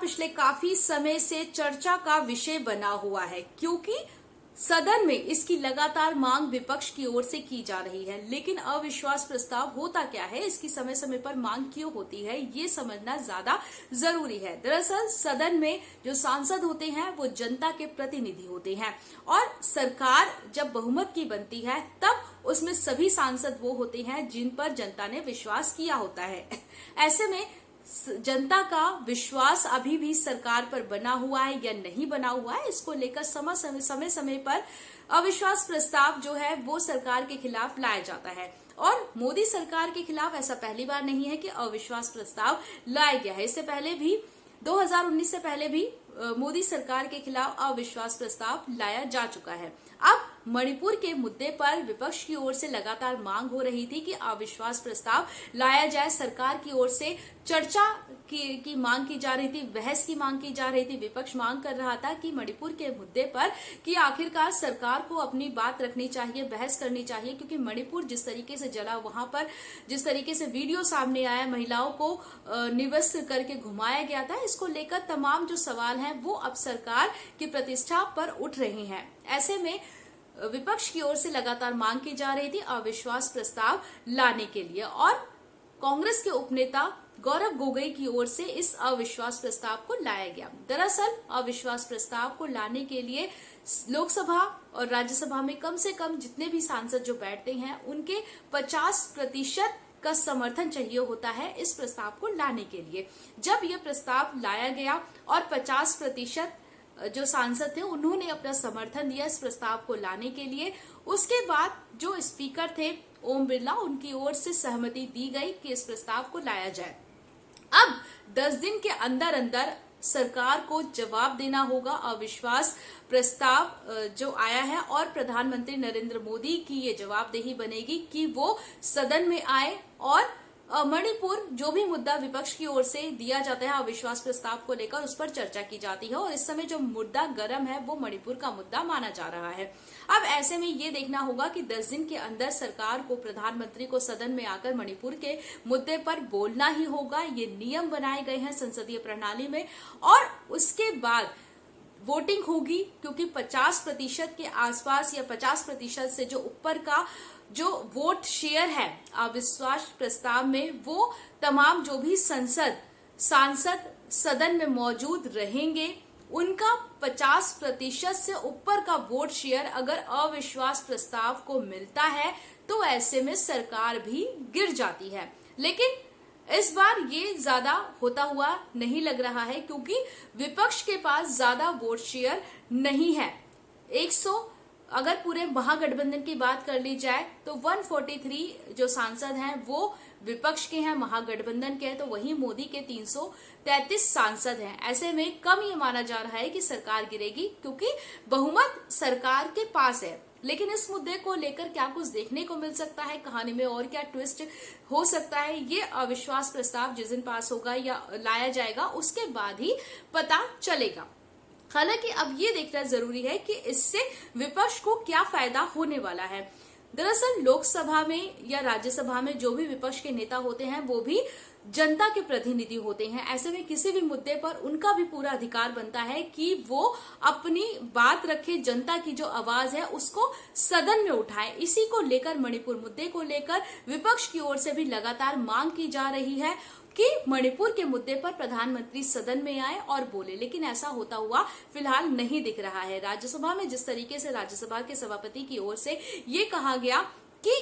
पिछले काफी समय से चर्चा का विषय बना हुआ है, क्योंकि सदन में इसकी लगातार मांग विपक्ष की ओर से की जा रही है। लेकिन अविश्वास प्रस्ताव होता क्या है, इसकी समय समय पर मांग क्यों होती है, ये समझना ज्यादा जरूरी है। दरअसल सदन में जो सांसद होते हैं वो जनता के प्रतिनिधि होते हैं, और सरकार जब बहुमत की बनती है तब उसमें सभी सांसद वो होते हैं जिन पर जनता ने विश्वास किया होता है। ऐसे में जनता का विश्वास अभी भी सरकार पर बना हुआ है या नहीं बना हुआ है, इसको लेकर समय समय पर अविश्वास प्रस्ताव जो है वो सरकार के खिलाफ लाया जाता है। और मोदी सरकार के खिलाफ ऐसा पहली बार नहीं है कि अविश्वास प्रस्ताव लाया गया है। इससे पहले भी 2019 से पहले भी मोदी सरकार के खिलाफ अविश्वास प्रस्ताव लाया जा चुका है। अब मणिपुर के मुद्दे पर विपक्ष की ओर से लगातार मांग हो रही थी कि अविश्वास प्रस्ताव लाया जाए। सरकार की ओर से चर्चा की मांग की जा रही थी, बहस की मांग की जा रही थी। विपक्ष मांग कर रहा था कि मणिपुर के मुद्दे पर कि आखिरकार सरकार को अपनी बात रखनी चाहिए, बहस करनी चाहिए, क्योंकि मणिपुर जिस तरीके से जला, वहां पर जिस तरीके से वीडियो सामने आया, महिलाओं को निवस्त्र करके घुमाया गया था, इसको लेकर तमाम जो सवाल हैं वो अब सरकार की प्रतिष्ठा पर उठ रहे हैं। ऐसे में विपक्ष की ओर से लगातार मांग की जा रही थी अविश्वास प्रस्ताव लाने के लिए, और कांग्रेस के उपनेता गौरव गोगोई की ओर से इस अविश्वास प्रस्ताव को लाया गया। दरअसल अविश्वास प्रस्ताव को लाने के लिए लोकसभा और राज्यसभा में कम से कम जितने भी सांसद जो बैठते हैं उनके 50% का समर्थन चाहिए होता है इस प्रस्ताव को लाने के लिए। जब यह प्रस्ताव लाया गया और 50% जो सांसद थे उन्होंने अपना समर्थन दिया इस प्रस्ताव को लाने के लिए, उसके बाद जो स्पीकर थे ओम बिरला, उनकी ओर से सहमति दी गई कि इस प्रस्ताव को लाया जाए। अब 10 दिन के अंदर अंदर सरकार को जवाब देना होगा अविश्वास प्रस्ताव जो आया है, और प्रधानमंत्री नरेंद्र मोदी की ये जवाबदेही बनेगी कि वो सदन में आए और मणिपुर जो भी मुद्दा विपक्ष की ओर से दिया जाता है अविश्वास प्रस्ताव को लेकर उस पर चर्चा की जाती है। और इस समय जो मुद्दा गर्म है वो मणिपुर का मुद्दा माना जा रहा है। अब ऐसे में ये देखना होगा कि 10 दिन के अंदर सरकार को, प्रधानमंत्री को सदन में आकर मणिपुर के मुद्दे पर बोलना ही होगा। ये नियम बनाए गए हैं संसदीय प्रणाली में, और उसके बाद वोटिंग होगी, क्योंकि 50% के आसपास या 50% से जो ऊपर का जो वोट शेयर है अविश्वास प्रस्ताव में, वो तमाम जो भी सांसद सदन में मौजूद रहेंगे उनका 50% से ऊपर का वोट शेयर अगर अविश्वास प्रस्ताव को मिलता है तो ऐसे में सरकार भी गिर जाती है। लेकिन इस बार ये ज्यादा होता हुआ नहीं लग रहा है, क्योंकि विपक्ष के पास ज्यादा वोट शेयर नहीं है। 100 अगर पूरे महागठबंधन की बात कर ली जाए तो 143 जो सांसद हैं वो विपक्ष के हैं, महागठबंधन के हैं, तो वहीं मोदी के 333 सांसद हैं। ऐसे में कम ये माना जा रहा है कि सरकार गिरेगी, क्योंकि बहुमत सरकार के पास है। लेकिन इस मुद्दे को लेकर क्या कुछ देखने को मिल सकता है, कहानी में और क्या ट्विस्ट हो सकता है, ये अविश्वास प्रस्ताव जिस दिन पास होगा या लाया जाएगा उसके बाद ही पता चलेगा। हालांकि अब ये देखना जरूरी है कि इससे विपक्ष को क्या फायदा होने वाला है। दरअसल लोकसभा में या राज्यसभा में जो भी विपक्ष के नेता होते हैं वो भी जनता के प्रतिनिधि होते हैं। ऐसे में किसी भी मुद्दे पर उनका भी पूरा अधिकार बनता है कि वो अपनी बात रखे, जनता की जो आवाज है उसको सदन में उठाए। इसी को लेकर, मणिपुर मुद्दे को लेकर विपक्ष की ओर से भी लगातार मांग की जा रही है कि मणिपुर के मुद्दे पर प्रधानमंत्री सदन में आए और बोले, लेकिन ऐसा होता हुआ फिलहाल नहीं दिख रहा है। राज्यसभा में जिस तरीके से राज्यसभा के सभापति की ओर से ये कहा गया कि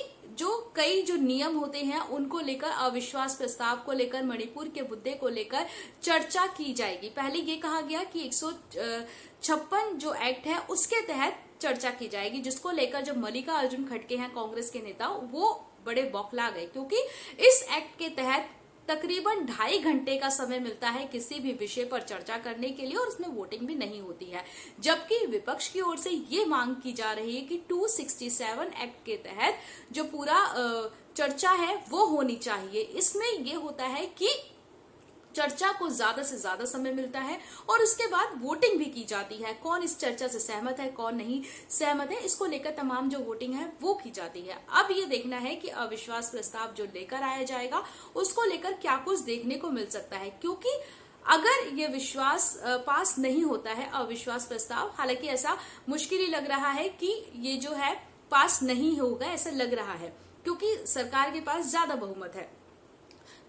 कई जो नियम होते हैं उनको लेकर, अविश्वास प्रस्ताव को लेकर, मणिपुर के मुद्दे को लेकर चर्चा की जाएगी। पहले ये कहा गया कि 156 जो एक्ट है उसके तहत चर्चा की जाएगी, जिसको लेकर जब मल्लिकार्जुन खड़गे हैं कांग्रेस के नेता, वो बड़े बौखला गए, क्योंकि इस एक्ट के तहत तकरीबन 2.5 घंटे का समय मिलता है किसी भी विषय पर चर्चा करने के लिए, और उसमें वोटिंग भी नहीं होती है। जबकि विपक्ष की ओर से ये मांग की जा रही है कि 267 एक्ट के तहत जो पूरा चर्चा है वो होनी चाहिए। इसमें ये होता है कि चर्चा को ज्यादा से ज्यादा समय मिलता है और उसके बाद वोटिंग भी की जाती है। कौन इस चर्चा से सहमत है, कौन नहीं सहमत है, इसको लेकर तमाम जो वोटिंग है वो की जाती है। अब ये देखना है कि अविश्वास प्रस्ताव जो लेकर आया जाएगा उसको लेकर क्या कुछ देखने को मिल सकता है, क्योंकि अगर ये विश्वास पास नहीं होता है अविश्वास प्रस्ताव, हालांकि ऐसा मुश्किल ही लग रहा है कि ये जो है पास नहीं होगा, ऐसा लग रहा है क्योंकि सरकार के पास ज्यादा बहुमत है।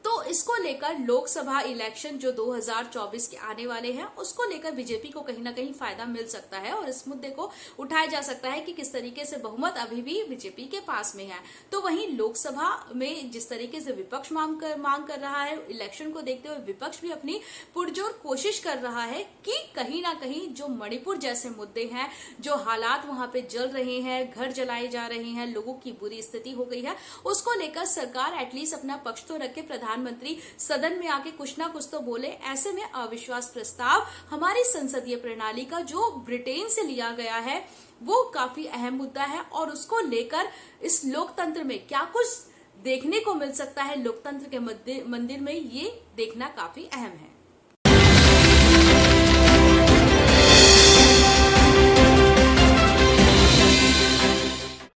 तो इसको लेकर लोकसभा इलेक्शन जो 2024 के आने वाले हैं उसको लेकर बीजेपी को कहीं ना कहीं फायदा मिल सकता है और इस मुद्दे को उठाया जा सकता है कि किस तरीके से बहुमत अभी भी बीजेपी के पास में है। तो वहीं लोकसभा में जिस तरीके से विपक्ष मांग कर रहा है, इलेक्शन को देखते हुए विपक्ष भी अपनी पुरजोर कोशिश कर रहा है कि कहीं ना कहीं जो मणिपुर जैसे मुद्दे हैं, जो हालात वहां पे जल रहे हैं, घर जलाए जा रहे हैं, लोगों की बुरी स्थिति हो गई है, उसको लेकर सरकार एटलीस्ट अपना पक्ष तो रखे, प्रधानमंत्री सदन में आके कुछ ना कुछ तो बोले। ऐसे में अविश्वास प्रस्ताव हमारी संसदीय प्रणाली का जो ब्रिटेन से लिया गया है वो काफी अहम मुद्दा है और उसको लेकर इस लोकतंत्र में क्या कुछ देखने को मिल सकता है, लोकतंत्र के मंदिर में, ये देखना काफी अहम है।